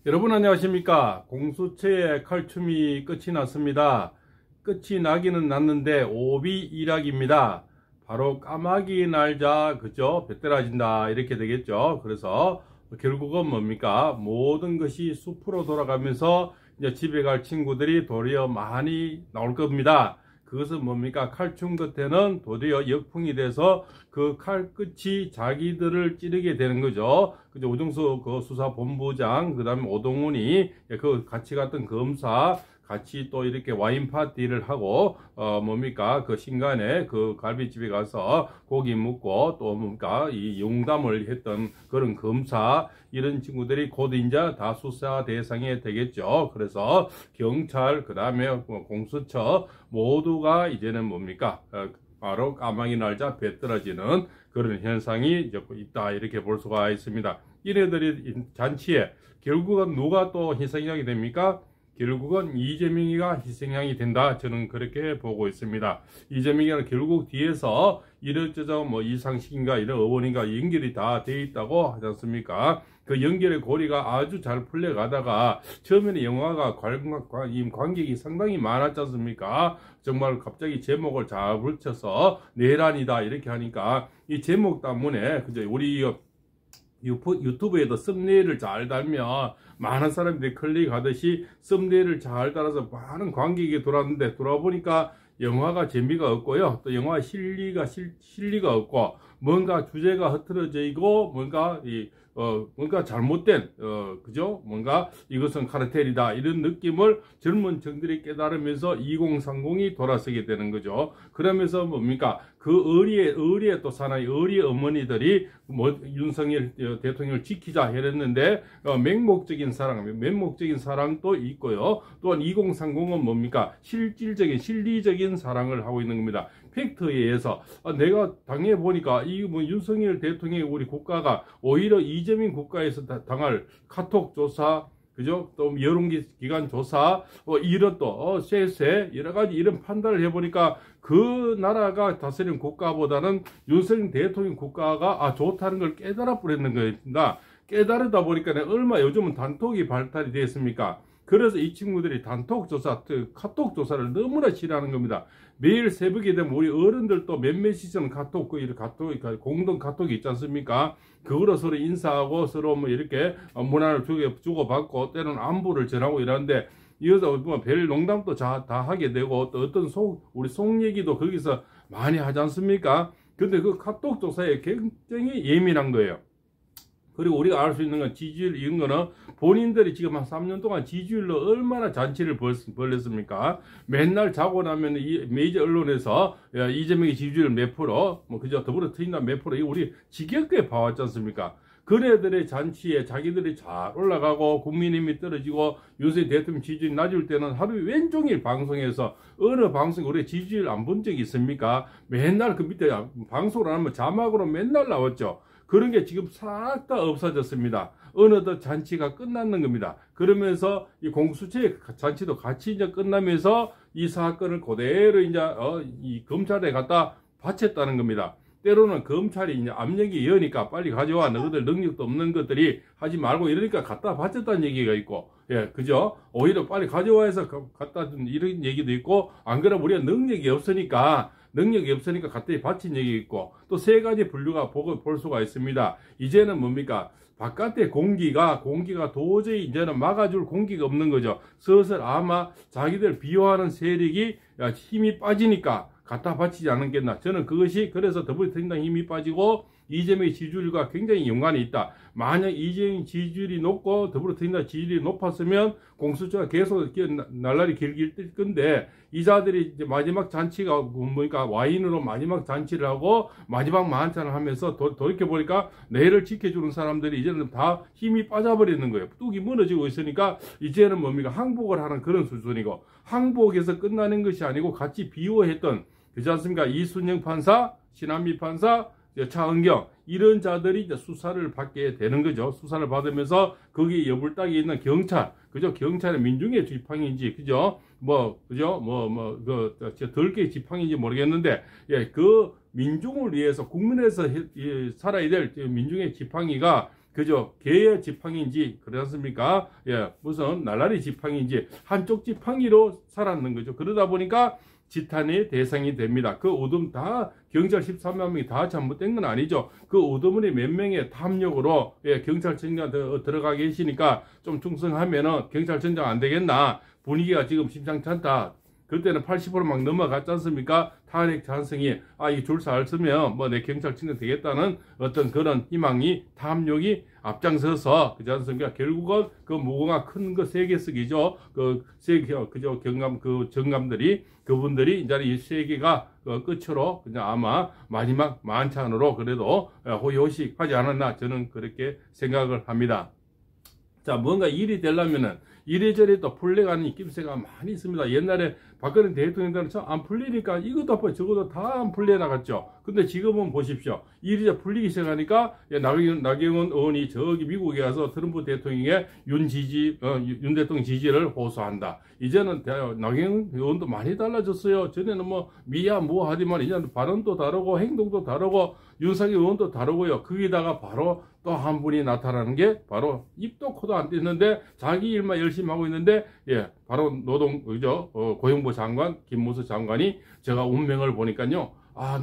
여러분 안녕하십니까. 공수처의 칼춤이 끝이 났습니다. 끝이 나기는 났는데 오비 일학입니다. 바로 까마귀 날자 그죠? 배떨어진다 이렇게 되겠죠. 그래서 결국은 뭡니까? 모든 것이 숲으로 돌아가면서 이제 집에 갈 친구들이 도리어 많이 나올 겁니다. 그것은 뭡니까? 칼춤 끝에는 도리어 역풍이 돼서 그 칼 끝이 자기들을 찌르게 되는 거죠. 그죠? 오정수 그 수사본부장, 그 다음에 오동훈이 그 같이 갔던 검사, 같이 또 이렇게 와인 파티를 하고, 뭡니까? 그 신간에 그 갈비집에 가서 고기 먹고 또 뭡니까? 이 용담을 했던 그런 검사, 이런 친구들이 곧 이제 다 수사 대상이 되겠죠. 그래서 경찰, 그 다음에 공수처 모두가 이제는 뭡니까? 바로 까마귀 날자 배 떨어지는 그런 현상이 있다. 이렇게 볼 수가 있습니다. 이래들이 잔치에 결국은 누가 또 희생양이 됩니까? 결국은 이재명이가 희생양이 된다. 저는 그렇게 보고 있습니다. 이재명이는 결국 뒤에서 이런저런 뭐 이상식인가 이런 어원인가 연결이 다 돼 있다고 하지 않습니까? 그 연결의 고리가 아주 잘 풀려가다가 처음에는 영화가 관객이 상당히 많았지 않습니까? 정말 갑자기 제목을 잘 붙여서 내란이다 이렇게 하니까 이 제목 때문에 그죠? 우리 유튜브에도 썸네일을 잘 달면 많은 사람들이 클릭하듯이 썸네일을 잘 달아서 많은 관객이 돌았는데 돌아보니까 영화가 재미가 없고요. 또 영화 실리가 없고 뭔가 주제가 흐트러져 있고 뭔가 잘못된 그죠? 뭔가 이것은 카르텔이다 이런 느낌을 젊은 층들이 깨달으면서 2030이 돌아서게 되는 거죠. 그러면서 뭡니까? 그 의리의 또 사나이 의리 어머니들이 뭐 윤석열 대통령을 지키자 했는데 맹목적인 사랑도 있고요. 또한 2030은 뭡니까? 실리적인 사랑을 하고 있는 겁니다. 팩트에 의해서 내가 당해 보니까 이 뭐 윤석열 대통령의 우리 국가가 오히려 이재명 국가에서 당할 카톡 조사 그죠? 또 여론기관 조사 이런 또 세세 여러 가지 이런 판단을 해보니까 그 나라가 다스리는 국가보다는 윤석열 대통령 국가가 좋다는 걸 깨달아 버렸는 겁니다. 깨달으다 보니까 얼마 요즘은 단톡이 발달이 됐습니까? 그래서 이 친구들이 단톡 조사, 카톡 조사를 너무나 싫어하는 겁니다. 매일 새벽에 되면 우리 어른들도 몇몇이전 카톡, 공동 카톡이 있지 않습니까? 그거로 서로 인사하고 서로 뭐 이렇게 문화를 주고받고 때로는 안부를 전하고 이러는데 이어서 뭐 별 농담도 다 하게 되고 또 어떤 우리 속 얘기도 거기서 많이 하지 않습니까? 근데 그 카톡 조사에 굉장히 예민한 거예요. 그리고 우리가 알 수 있는 건 지지율 이런 거는 본인들이 지금 한 3년 동안 지지율로 얼마나 잔치를 벌였습니까? 맨날 자고 나면 이 메이저 언론에서 이재명의 지지율 몇 프로, 뭐 그저 더불어민주당 몇 프로, 이거 우리 지겹게 봐왔지 않습니까? 그네들의 잔치에 자기들이 잘 올라가고 국민힘이 떨어지고 윤석열 대통령 지지율이 낮을 때는 하루 왼종일 방송에서 어느 방송에 우리 지지율 안 본 적이 있습니까? 맨날 그 밑에 방송을 하면 자막으로 맨날 나왔죠. 그런 게 지금 싹 다 없어졌습니다. 어느덧 잔치가 끝났는 겁니다. 그러면서 이 공수처의 잔치도 같이 이제 끝나면서 이 사건을 그대로 이제 이 검찰에 갖다 바쳤다는 겁니다. 때로는 검찰이 이제 압력이 여니까 빨리 가져와 너희들 능력도 없는 것들이 하지 말고 이러니까 갖다 바쳤다는 얘기가 있고, 예, 그죠? 오히려 빨리 가져와 해서 갖다 준 이런 얘기도 있고, 안 그러면 우리가 능력이 없으니까 갖다 바친 얘기 있고, 또 세 가지 분류가 볼 수가 있습니다. 이제는 뭡니까? 바깥의 공기가 도저히 이제는 막아줄 공기가 없는 거죠. 슬슬 아마 자기들 비호하는 세력이 힘이 빠지니까 갖다 바치지 않겠나. 저는 그것이 그래서 더불어민주당 힘이 빠지고 이재명의 지지율과 굉장히 연관이 있다. 만약 이재명 지지율이 높고 더불어민주당 지지율이 높았으면 공수처가 계속 날라리 길길 뜰 건데 이 자들이 이제 마지막 잔치가 뭡니까 와인으로 마지막 잔치를 하고 마지막 만찬을 하면서 돌이켜보니까 내를 지켜주는 사람들이 이제는 다 힘이 빠져버리는 거예요. 뚝이 무너지고 있으니까 이제는 뭡니까 항복을 하는 그런 수준이고 항복에서 끝나는 것이 아니고 같이 비호했던 그렇지 않습니까? 이순영 판사, 신한미 판사, 차은경 이런 자들이 이제 수사를 받게 되는 거죠. 수사를 받으면서 거기 여불딱이 있는 경찰, 그죠? 경찰은 민중의 지팡이인지, 그죠? 덜게 지팡이인지 모르겠는데, 예, 그 민중을 위해서 국민에서 살아야 될 민중의 지팡이가 그죠? 개의 지팡이인지 그렇지 않습니까? 예, 무슨 날라리 지팡이인지 한쪽 지팡이로 살았는 거죠. 그러다 보니까 지탄의 대상이 됩니다. 그 오금 다 경찰 13만 명이 다 잘못된 건 아니죠. 그 오드문이 몇 명의 탐욕으로 예, 경찰청장 들어가 계시니까 좀 충성하면은 경찰청장 안 되겠나? 분위기가 지금 심상치 않다. 그때는 80% 막 넘어갔지 않습니까? 탄핵 찬성이 이 줄 잘 쓰면 뭐 내 경찰청장 되겠다는 어떤 그런 희망이 탐욕이 앞장서서 그지 않습니까? 결국은 그 무궁화 큰 거 세 개 쓰기죠. 그저 정감들이 그분들이 이제 이 세 개가 끝으로 그냥 아마 마지막 만찬으로 그래도 호요식 하지 않았나 저는 그렇게 생각을 합니다. 자, 뭔가 일이 되려면은 이래저래 또 풀려가는 낌새가 많이 있습니다. 옛날에 박근혜 대통령들은 참 안 풀리니까 이것도 아파 저것도 다 안 풀려 나갔죠. 근데 지금은 보십시오. 일이 풀리기 시작하니까 나경원 의원이 저기 미국에 가서 트럼프 대통령의 윤 대통령 지지를 호소한다. 이제는 나경원 의원도 많이 달라졌어요. 전에는 뭐 미야 뭐 하지만 이제는 발언도 다르고 행동도 다르고 윤석열 의원도 다르고요. 거기다가 바로 또 한 분이 나타나는 게 바로 입도 코도 안 떼는데 자기 일만 열심히 하고 있는데 예, 바로 고용부 장관 김문수 장관이 제가 운명을 보니까요.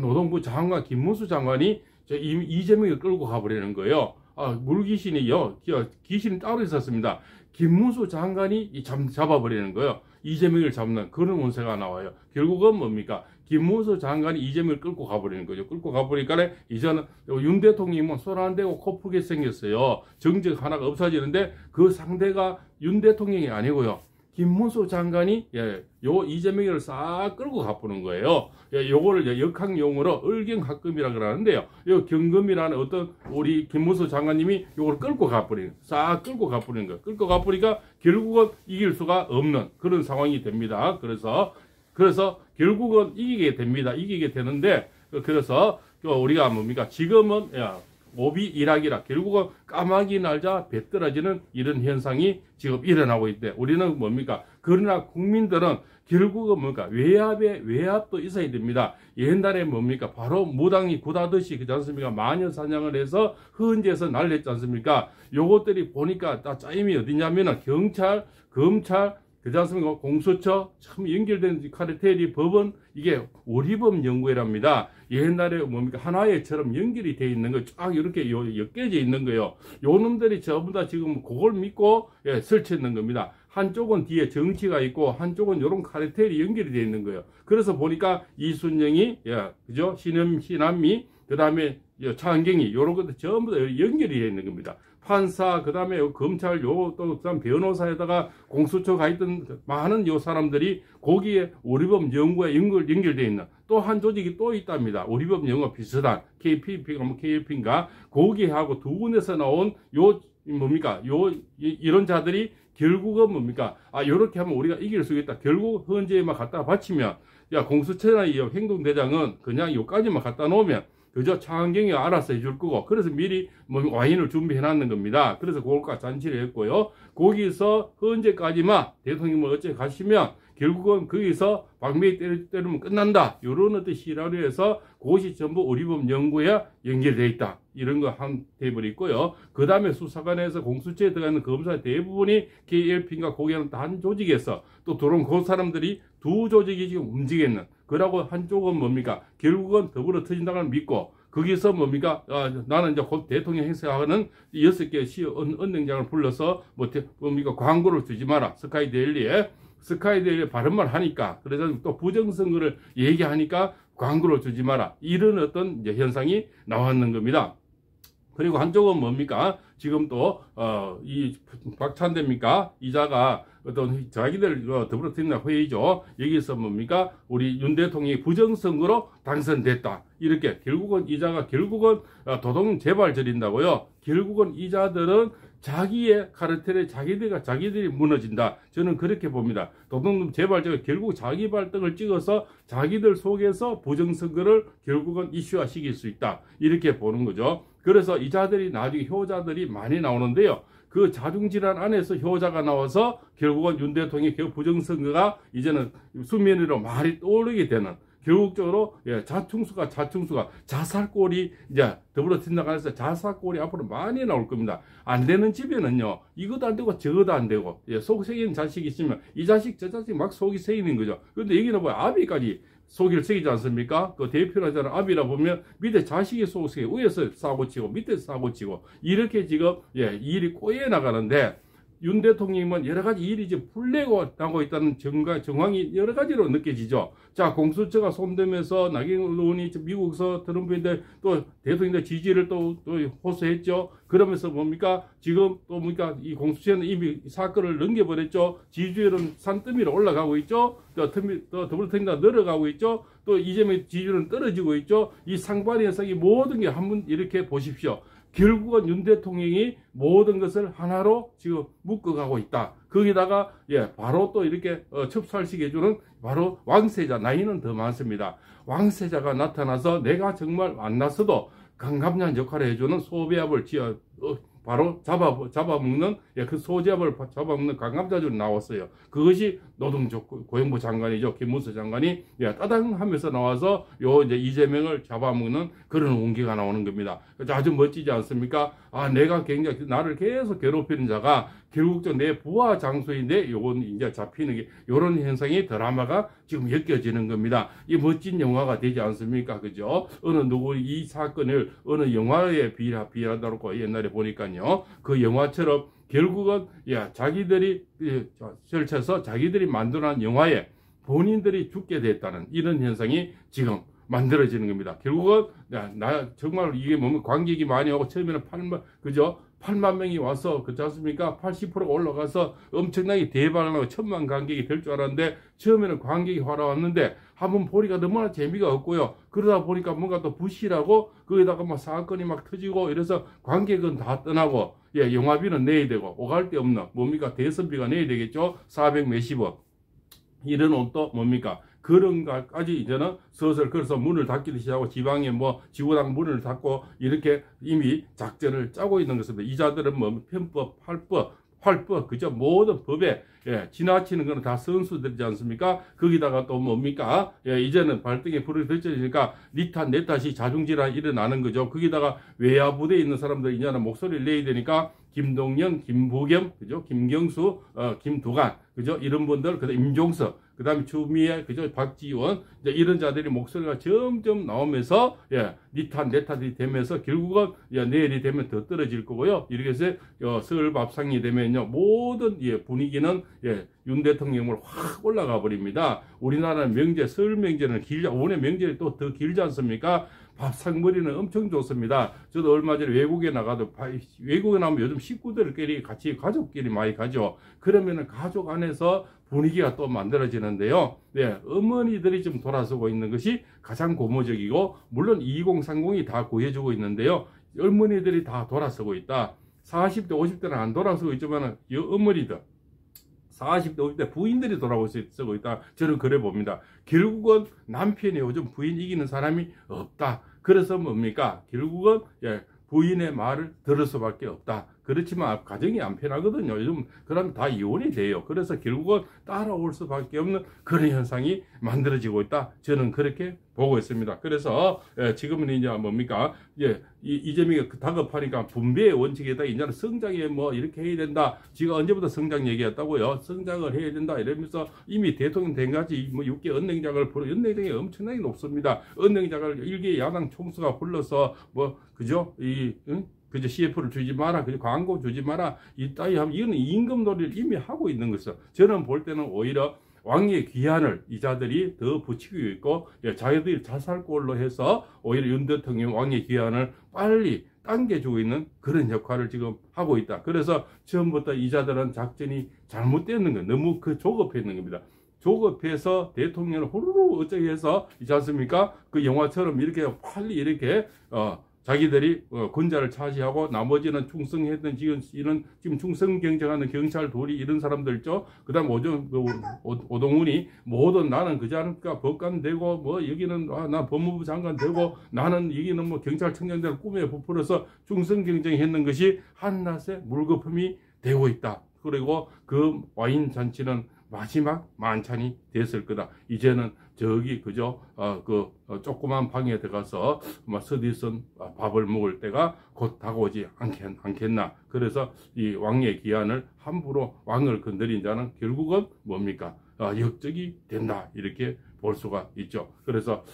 노동부 장관 김문수 장관이 이재명을 끌고 가버리는 거예요. 물귀신이요. 귀신이 따로 있었습니다. 김문수 장관이 잡아버리는 거예요. 이재명을 잡는 그런 운세가 나와요. 결국은 뭡니까? 김문수 장관이 이재명을 끌고 가버리는 거죠. 끌고 가버리니까 이제는 윤 대통령이 손 안 대고 코 푸게 생겼어요. 정적 하나가 없어지는데 그 상대가 윤 대통령이 아니고요. 김문수 장관이 요 이재명을 싹 끌고 가보는 거예요. 요거를 역학용어로 을경합금이라 그러는데요. 요 경금이라는 어떤 우리 김문수 장관님이 요걸 끌고 가버리는, 싹 끌고 가버리는 거예요. 끌고 가버리니까 결국은 이길 수가 없는 그런 상황이 됩니다. 그래서 결국은 이기게 됩니다. 이기게 되는데 그래서 우리가 뭡니까? 지금은 오비 일학이라 결국은 까마귀 날자 배 떨어지는 이런 현상이 지금 일어나고 있대. 우리는 뭡니까? 그러나 국민들은 결국은 뭡니까? 외압도 있어야 됩니다. 옛날에 뭡니까? 바로 무당이 굿하듯이 그렇지 않습니까? 마녀 사냥을 해서 헌재에서 날렸지 않습니까? 요것들이 보니까 다 짜임이 어디냐면은 경찰, 검찰, 그렇지 않습니까? 공수처 참 연결된 카르텔이 법은 이게 오리법 연구회랍니다. 옛날에 뭡니까? 하나의처럼 연결이 돼 있는 거 쫙 이렇게 엮여져 있는 거예요. 요 놈들이 전부 다 지금 그걸 믿고 설치했는 겁니다. 한쪽은 뒤에 정치가 있고 한쪽은 이런 카르텔이 연결이 돼 있는 거예요. 그래서 보니까 이순영이 그죠? 신한미 그다음에 차은경이 요런 것들 전부 다 연결이 돼 있는 겁니다. 판사, 그 다음에 검찰, 또, 그 다음 변호사에다가 공수처 가 있던 많은 요 사람들이 거기에 오리법 연구에 연결되어 있는 또 한 조직이 또 있답니다. 오리법 연구와 비슷한 KPP인가? 거기하고 두 군데서 나온 이런 자들이 결국은 뭡니까? 요렇게 하면 우리가 이길 수 있다. 결국 헌재에만 갖다 바치면, 공수처나 이 행동대장은 그냥 요까지만 갖다 놓으면 그저 차은경이 알아서 해줄 거고, 그래서 미리 와인을 준비해 놨는 겁니다. 그래서 그걸까 잔치를 했고요. 거기서 헌재까지만 대통령을 어째 가시면 결국은 거기서 방매이 때리면 끝난다. 이런 어떤 시나리오에서 그것이 전부 오리법 연구에 연결되어 있다. 이런 거 한 테이블이 있고요. 그 다음에 수사관에서 공수처에 들어가는 검사 대부분이 KLP인가 거기는 한 조직에서 또 들어온 그 사람들이 두 조직이 지금 움직이는. 그러고 한쪽은 뭡니까? 결국은 더불어 터진다고 믿고, 거기서 뭡니까? 나는 이제 곧 대통령 행세하는 6개 시 은행장을 불러서 뭡니까? 광고를 주지 마라. 스카이데일리에 발음만 하니까, 그래서 또 부정선거를 얘기하니까 광고를 주지 마라. 이런 어떤 이제 현상이 나왔는 겁니다. 그리고 한쪽은 뭡니까? 지금 또, 이 박찬대입니까? 이자가 어떤 자기들 더불어민주당 회의죠. 여기서 뭡니까? 우리 윤 대통령이 부정선거로 당선됐다. 이렇게 결국은 이자가 도덕 재발 저린다고요. 결국은 이자들은 자기의 카르텔에 자기들이 무너진다. 저는 그렇게 봅니다. 도덕 재발자가 결국 자기 발등을 찍어서 자기들 속에서 부정선거를 결국은 이슈화 시킬 수 있다. 이렇게 보는 거죠. 그래서 이자들이 나중에 효자들이 많이 나오는데요. 그 자중질환 안에서 효자가 나와서 결국은 윤 대통령의 부정선거가 이제는 수면 위로 많이 떠오르게 되는 결국적으로 자충수가 자살골이 이제 더불어진당에서 자살골이 앞으로 많이 나올 겁니다. 안 되는 집에는요, 이것도 안 되고 저것도 안 되고, 속 새기는 자식이 있으면 이 자식 저 자식 막 속이 새이는 거죠. 그런데 여기는 뭐 아비까지 속이를 새기지 않습니까? 그 대표라자는 아비라 보면 밑에 자식이 속을 새기고 위에서 사고치고 밑에서 사고치고 이렇게 지금 일이 꼬여 나가는데, 윤 대통령은 여러 가지 일이 이제 불내고 나고 있다는 정황이 여러 가지로 느껴지죠. 자, 공수처가 손대면서 나경원 의원이 미국에서 트럼프인데 또 대통령의 지지를 또 호소했죠. 그러면서 뭡니까? 지금 또 뭡니까? 이 공수처는 이미 사건을 넘겨버렸죠. 지지율은 산더미로 올라가고 있죠. 또 더불어민주당 늘어가고 있죠. 또 이재명의 지지율은 떨어지고 있죠. 이 상반의 현상이 모든 게 한번 이렇게 보십시오. 결국은 윤 대통령이 모든 것을 하나로 지금 묶어가고 있다. 거기다가 바로 또 이렇게 첩살시게 해주는 바로 왕세자, 나이는 더 많습니다. 왕세자가 나타나서 내가 정말 만났어도 강감장 역할을 해주는 소배합을 바로 잡아먹는 그 소재합을 잡아먹는 강감자들이 나왔어요. 그것이 노동고용부 장관이죠. 김문수 장관이 따당하면서 나와서 이제 이재명을 잡아먹는 그런 온기가 나오는 겁니다. 아주 멋지지 않습니까? 아, 내가 굉장히 나를 계속 괴롭히는 자가 결국적 내 부하 장소인데 요건 이제 잡히는 게 요런 현상이 드라마가 지금 엮여지는 겁니다. 이 멋진 영화가 되지 않습니까? 그죠? 어느 누구 이 사건을 어느 영화에 비하다고 옛날에 보니까요. 그 영화처럼 결국은 자기들이 설쳐서 자기들이 만들어낸 영화에 본인들이 죽게 됐다는 이런 현상이 지금 만들어지는 겁니다. 결국은 나 정말 이게 뭡니까? 관객이 많이 오고 처음에는 8만 명이 와서 그렇지 않습니까? 80%가 올라가서 엄청나게 대박을 나고 1000만 관객이 될 줄 알았는데 처음에는 관객이 활아왔는데 한번 보니까 너무나 재미가 없고요. 그러다 보니까 뭔가 또 부실하고 거기다가 막 사건이 막 터지고 이래서 관객은 다 떠나고 영화비는 내야 되고 오갈 데 없는 뭡니까? 대선비가 내야 되겠죠? 400 몇십억. 이런 옷도 뭡니까? 그런 것까지 이제는 슬슬 그래서 문을 닫기도 시작하고 지방에 뭐 지구당 문을 닫고 이렇게 이미 작전을 짜고 있는 것입니다. 이자들은 뭐 편법, 활법, 그죠? 모든 법에 지나치는 거는 다 선수들이지 않습니까? 거기다가 또 뭡니까? 이제는 발등에 불이 던져지니까 니 탓, 내 탓이 자중질환 일어나는 거죠. 거기다가 외야 부대에 있는 사람들 이제는 목소리를 내야 되니까 김동연, 김부겸, 그죠? 김경수, 김두관, 그죠? 이런 분들, 그다음 임종석, 그 다음에 추미애, 그죠? 박지원, 이제 이런 자들이 목소리가 점점 나오면서, 니 탓, 내 탓이 되면서 결국은, 내일이 되면 더 떨어질 거고요. 이렇게 해서, 설 밥상이 되면요. 모든, 분위기는, 윤 대통령을 확 올라가 버립니다. 우리나라는 명제, 설 명제는 오늘 명절이 또 더 길지 않습니까? 밥상머리는 엄청 좋습니다. 저도 얼마 전에 외국에 나가도 외국에 나오면 요즘 식구들끼리 같이 가족끼리 많이 가죠. 그러면은 가족 안에서 분위기가 또 만들어지는데요. 어머니들이 좀 돌아서고 있는 것이 가장 고무적이고 물론 2030이 다 구해주고 있는데요. 어머니들이 다 돌아서고 있다. 40대 50대는 안 돌아서고 있지만 어머니들 40대 50대 부인들이 돌아오고 있다. 저는 그래 봅니다. 결국은 남편이 요즘 부인 이기는 사람이 없다. 그래서 뭡니까? 결국은 부인의 말을 들을 수밖에 없다. 그렇지만 가정이 안 편하거든요. 요즘 그러면 다 이혼이 돼요. 그래서 결국은 따라올 수밖에 없는 그런 현상이 만들어지고 있다. 저는 그렇게 보고 있습니다. 그래서 지금은 이제 뭡니까? 이재명이 다급하니까 분배의 원칙에다 이제는 성장에 뭐 이렇게 해야 된다. 지가 언제부터 성장 얘기했다고요? 성장을 해야 된다. 이러면서 이미 대통령 된까지 뭐 6개 은행장을 연행장이 엄청나게 높습니다. 은행장을 1개 야당 총수가 불러서 뭐 그죠? 그저 CF를 주지 마라, 그저 광고 주지 마라, 이따위 하면 이거는 임금놀이를 이미 하고 있는 것이죠. 저는 볼 때는 오히려 왕의 귀환을 이자들이 더 부추기고 있고, 자기들이 자살골로 해서 오히려 윤 대통령 왕의 귀환을 빨리 당겨주고 있는 그런 역할을 지금 하고 있다. 그래서 처음부터 이자들은 작전이 잘못되는 거예요. 너무 조급했는 겁니다. 조급해서 대통령을 후루룩 어쩌게 해서 있지 않습니까? 그 영화처럼 이렇게 빨리 이렇게 자기들이 권좌를 차지하고 나머지는 충성했던 지금 충성 경쟁하는 경찰 도리 이런 사람들 있죠. 그다음 오동훈이 모든 나는 그지 않을까 법관 되고 뭐 여기는 나 법무부 장관 되고 나는 여기는 뭐 경찰청장들 꿈에 부풀어서 충성 경쟁했는 것이 한낮에 물거품이 되고 있다. 그리고 그 와인 잔치는 마지막 만찬이 됐을 거다. 이제는 저기 그저 조그만 방에 들어가서 서디슨 밥을 먹을 때가 곧 다가오지 않겠나. 그래서 이 왕의 기한을 함부로 왕을 건드린 자는 결국은 뭡니까? 역적이 된다. 이렇게 볼 수가 있죠. 그래서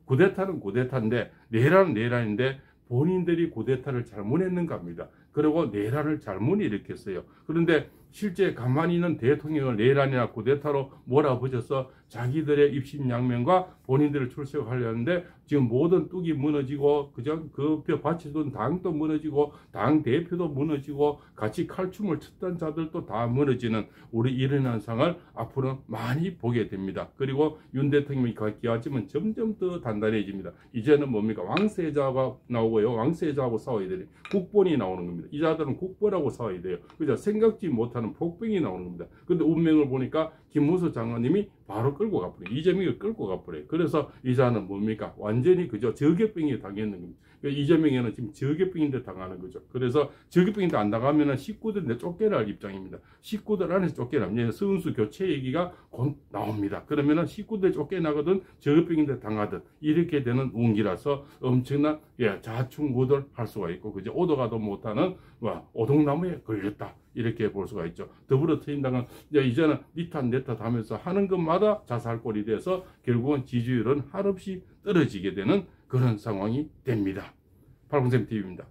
쿠데타는 쿠데타인데 내란은 내란인데 본인들이 쿠데타를 잘못했는가 합니다. 그리고 내란을 잘못 일으켰어요. 그런데 실제 가만히 있는 대통령을 내란이나 쿠데타로 몰아붙여서 자기들의 입신양명과 본인들을 출세하려는데 지금 모든 뚝이 무너지고 그저 그 바치던 당도 무너지고 당 대표도 무너지고 같이 칼춤을 췄던 자들도 다 무너지는 우리 일어난 상을 앞으로 많이 보게 됩니다. 그리고 윤 대통령이 기하지만 점점 더 단단해집니다. 이제는 뭡니까? 왕세자가 나오고요. 왕세자하고 싸워야 되는 국본이 나오는 겁니다. 이 자들은 국본하고 싸워야 돼요. 그죠? 생각지 못하는 폭병이 나오는 겁니다. 근데 운명을 보니까 김문수 장관님이 바로 끌고 가버려요. 이재명을 끌고 가버려요. 그래서 이 자는 뭡니까? 완전히 그저 저격병이 당했는 겁니다. 이재명에는 지금 저격병인데 당하는 거죠. 그래서 저격병인데 안 당하면은 식구들인데 쫓겨날 입장입니다. 식구들 안에서 쫓겨납니다. 선수 교체 얘기가 곧 나옵니다. 그러면은 식구들 쫓겨나거든 저격병인데 당하든 이렇게 되는 운기라서 엄청난 자충우돌 할 수가 있고 그저 오도가도 못하는 오동나무에 걸렸다. 이렇게 볼 수가 있죠. 더불어민주당은 이제는 니탓 내탓 하면서 하는 것마다 자살골이 돼서 결국은 지지율은 한없이 떨어지게 되는 그런 상황이 됩니다. 팔공샘TV입니다.